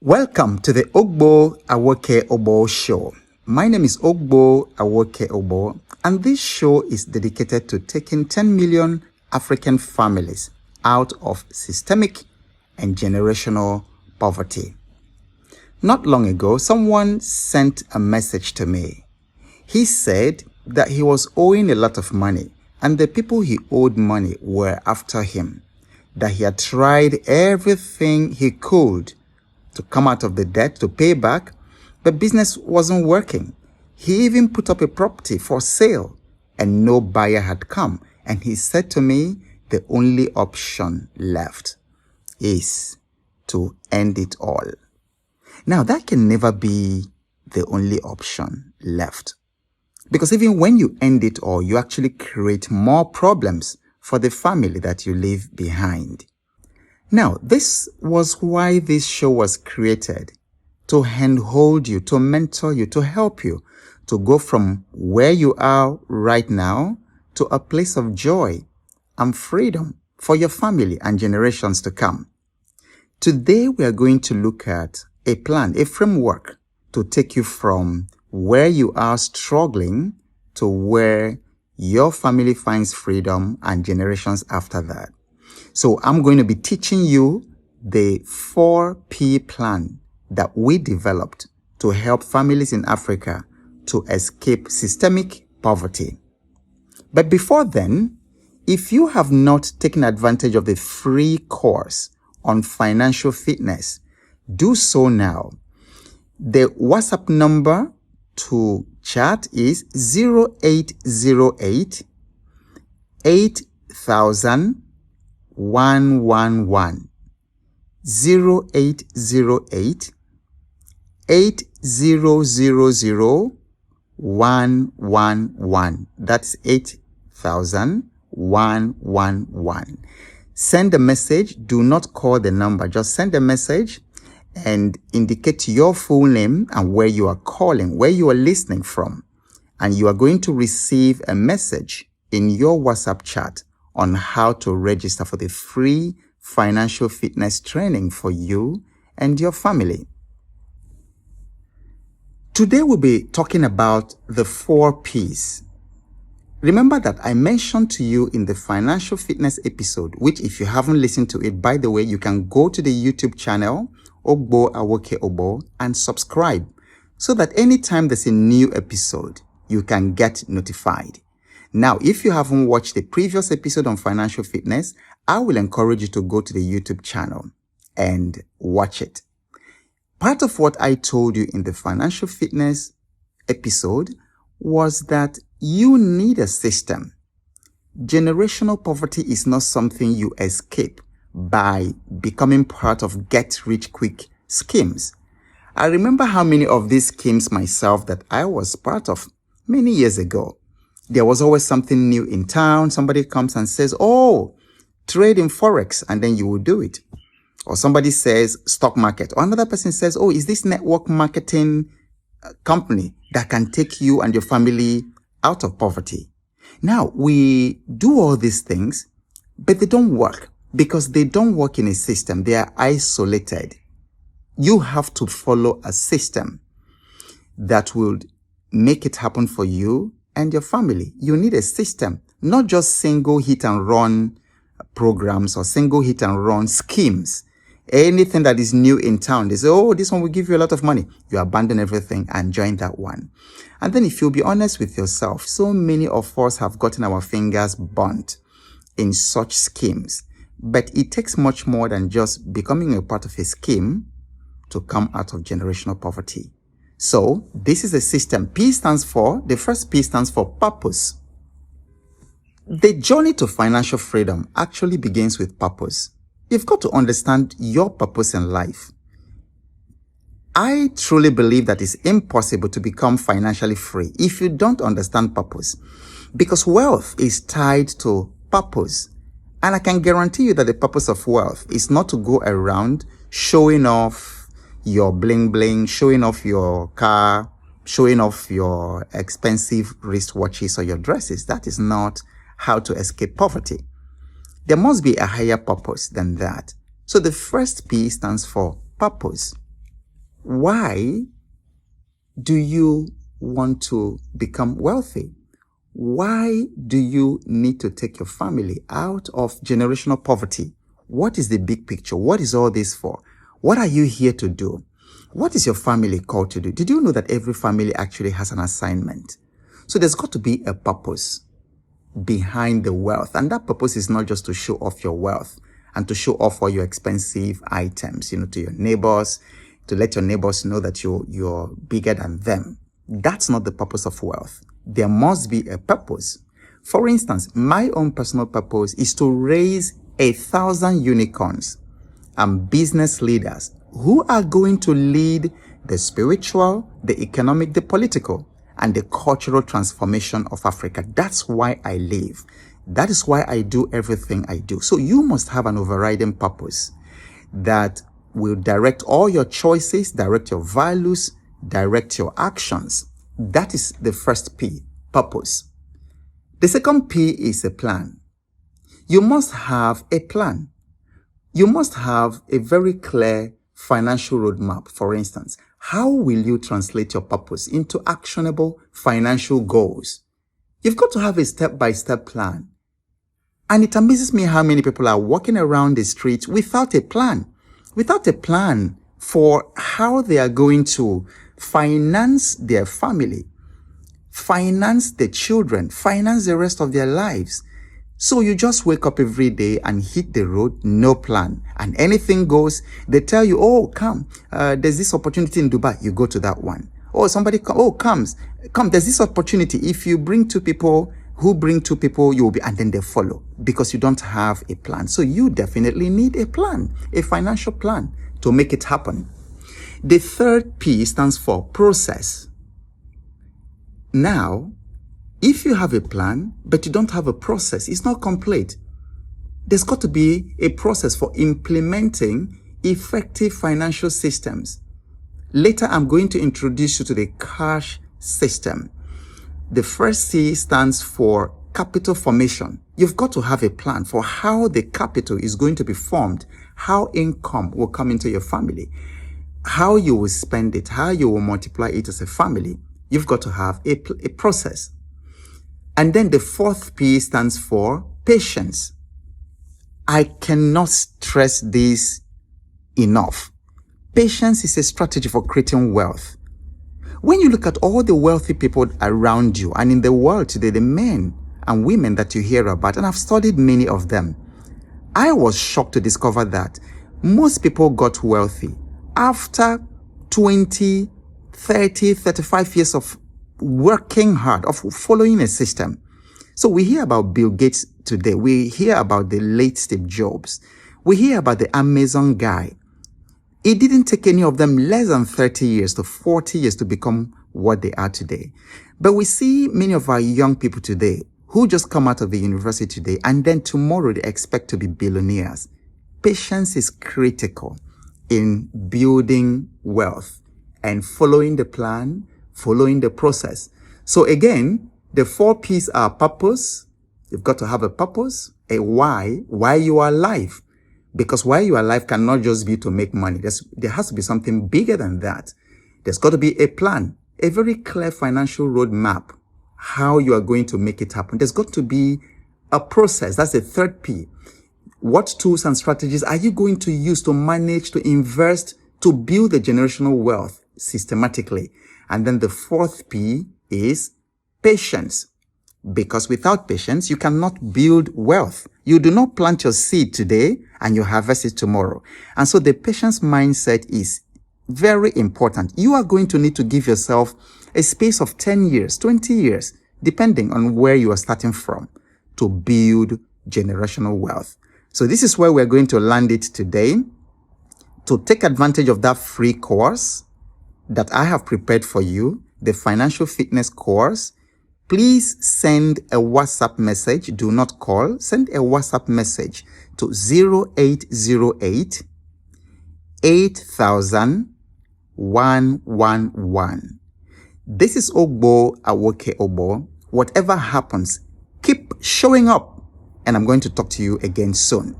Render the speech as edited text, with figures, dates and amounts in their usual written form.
Welcome to the Ogbo Awoke Obo show. My name is Ogbo Awoke Obo, and this show is dedicated to taking 10 million African families out of systemic and generational poverty. Not long ago, someone sent a message to me. He said that he was owing a lot of money, and the people he owed money were after him, that he had tried everything he could to come out of the debt, to pay back, but business wasn't working. He even put up a property for sale and no buyer had come. And he said to me, the only option left is to end it all. Now, that can never be the only option left. Because even when you end it all, you actually create more problems for the family that you leave behind. Now, this was why this show was created, to handhold you, to mentor you, to help you, to go from where you are right now to a place of joy and freedom for your family and generations to come. Today, we are going to look at a plan, a framework to take you from where you are struggling to where your family finds freedom and generations after that. So I'm going to be teaching you the 4P plan that we developed to help families in Africa to escape systemic poverty. But before then, if you have not taken advantage of the free course on financial fitness, do so now. The WhatsApp number to chat is 0808 8000 111 0808 8000 111. That's 8000 Send a message. Do not call the number. Just send a message and indicate your full name and where you are calling, where you are listening from. And you are going to receive a message in your WhatsApp chat on how to register for the free financial fitness training for you and your family. Today we'll be talking about the 4 Ps. Remember that I mentioned to you in the financial fitness episode, which if you haven't listened to it, by the way, you can go to the YouTube channel, Ogbo Awoke Obo, and subscribe so that anytime there's a new episode, you can get notified. Now, if you haven't watched the previous episode on financial fitness, I will encourage you to go to the YouTube channel and watch it. Part of what I told you in the financial fitness episode was that you need a system. Generational poverty is not something you escape by becoming part of get-rich-quick schemes. I remember how many of these schemes myself that I was part of many years ago. There was always something new in town. Somebody comes and says, oh, trade in Forex, and then you will do it. Or somebody says stock market. Or another person says, oh, is this network marketing company that can take you and your family out of poverty? Now, we do all these things, but they don't work because they don't work in a system. They are isolated. You have to follow a system that will make it happen for you and your family. You need a system, not just single hit and run programs or single hit and run schemes. Anything that is new in town, they say, oh, this one will give you a lot of money. You abandon everything and join that one. And then if you'll be honest with yourself, so many of us have gotten our fingers burnt in such schemes. But it takes much more than just becoming a part of a scheme to come out of generational poverty. So this is a system. The first P stands for purpose. The journey to financial freedom actually begins with purpose. You've got to understand your purpose in life. I truly believe that it's impossible to become financially free if you don't understand purpose, because wealth is tied to purpose. And I can guarantee you that the purpose of wealth is not to go around showing off your bling bling, showing off your car, showing off your expensive wristwatches or your dresses. That is not how to escape poverty. There must be a higher purpose than that. So the first P stands for purpose. Why do you want to become wealthy? Why do you need to take your family out of generational poverty? What is the big picture? What is all this for? What are you here to do? What is your family called to do? Did you know that every family actually has an assignment? So there's got to be a purpose behind the wealth. And that purpose is not just to show off your wealth and to show off all your expensive items, to your neighbors, to let your neighbors know that you're bigger than them. That's not the purpose of wealth. There must be a purpose. For instance, my own personal purpose is to raise 1,000 unicorns and business leaders who are going to lead the spiritual, the economic, the political, and the cultural transformation of Africa. That's why I live. That is why I do everything I do. So you must have an overriding purpose that will direct all your choices, direct your values, direct your actions. That is the first P, purpose. The second P is a plan. You must have a plan. You must have a very clear financial roadmap. For instance, how will you translate your purpose into actionable financial goals? You've got to have a step-by-step plan. And it amazes me how many people are walking around the streets without a plan for how they are going to finance their family, finance the children, finance the rest of their lives. So you just wake up every day and hit the road, no plan. And anything goes. They tell you, oh, come, there's this opportunity in Dubai. You go to that one. Oh, somebody come, there's this opportunity. If you bring two people, you will be, and then they follow because you don't have a plan. So you definitely need a plan, a financial plan to make it happen. The third P stands for process. Now, if you have a plan, but you don't have a process, it's not complete. There's got to be a process for implementing effective financial systems. Later, I'm going to introduce you to the cash system. The first C stands for capital formation. You've got to have a plan for how the capital is going to be formed, how income will come into your family, how you will spend it, how you will multiply it as a family. You've got to have a process. And then the fourth P stands for patience. I cannot stress this enough. Patience is a strategy for creating wealth. When you look at all the wealthy people around you and in the world today, the men and women that you hear about, and I've studied many of them, I was shocked to discover that most people got wealthy after 20, 30, 35 years of working hard, of following a system. So we hear about Bill Gates today. We hear about the late Steve Jobs. We hear about the Amazon guy. It didn't take any of them less than 30 years to 40 years to become what they are today. But we see many of our young people today who just come out of the university today and then tomorrow they expect to be billionaires. Patience is critical in building wealth and following the plan, following the process. So again, the 4 P's are purpose. You've got to have a purpose, a why you are alive. Because why you are alive cannot just be to make money. There has to be something bigger than that. There's got to be a plan, a very clear financial roadmap, how you are going to make it happen. There's got to be a process. That's the third P. What tools and strategies are you going to use to manage, to invest, to build the generational wealth systematically? And then the fourth P is patience. Because without patience, you cannot build wealth. You do not plant your seed today and you harvest it tomorrow. And so the patience mindset is very important. You are going to need to give yourself a space of 10 years, 20 years, depending on where you are starting from, to build generational wealth. So this is where we're going to land it today. To take advantage of that free course that I have prepared for you, the financial fitness course, please send a WhatsApp message. Do not call. Send a WhatsApp message to 0808 8000 111. This is Ogbo Awoke Obo. Whatever happens, keep showing up. And I'm going to talk to you again soon.